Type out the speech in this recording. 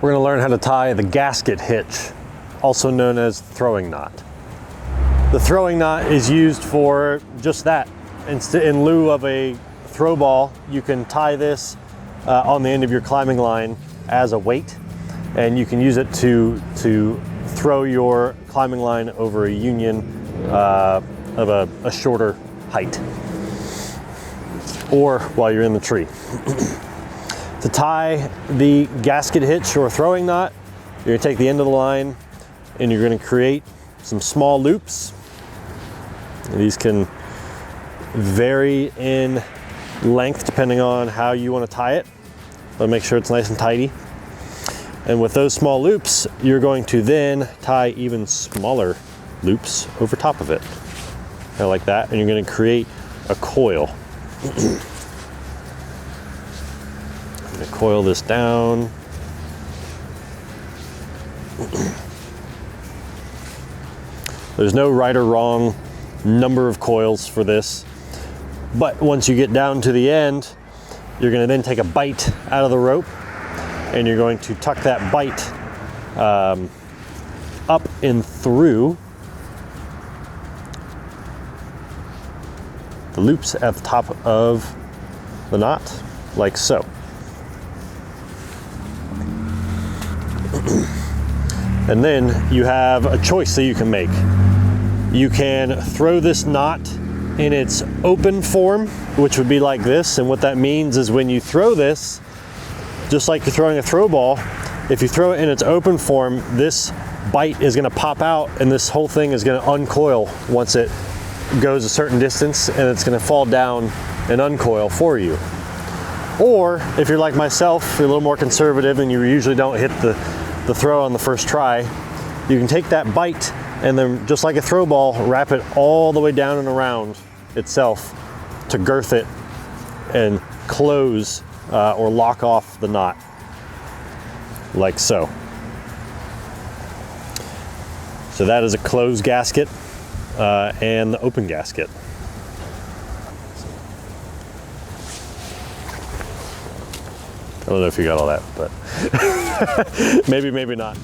We're going to learn how to tie the gasket hitch, also known as throwing knot. The throwing knot is used for just that. In lieu of a throw ball, you can tie this on the end of your climbing line as a weight, and you can use it to throw your climbing line over a union of a shorter height, or while you're in the tree. To tie the gasket hitch or throwing knot, you're going to take the end of the line and you're going to create some small loops. These can vary in length depending on how you want to tie it, but make sure it's nice and tidy. And with those small loops, you're going to then tie even smaller loops over top of it, kind of like that, and you're going to create a coil. I'm going to coil this down. There's no right or wrong number of coils for this, but once you get down to the end, you're going to then take a bite out of the rope and you're going to tuck that bite up and through the loops at the top of the knot, like so. And then you have a choice that you can make. You can throw this knot in its open form, which would be like this. And what that means is when you throw this, just like you're throwing a throw ball, if you throw it in its open form, this bite is going to pop out and this whole thing is going to uncoil once it goes a certain distance, and it's going to fall down and uncoil for you. Or if you're like myself, you're a little more conservative and you usually don't hit the throw on the first try, you can take that bite and then, just like a throw ball, wrap it all the way down and around itself to girth it and close or lock off the knot, like so. So that is a closed gasket and the open gasket. I don't know if you got all that, but maybe not.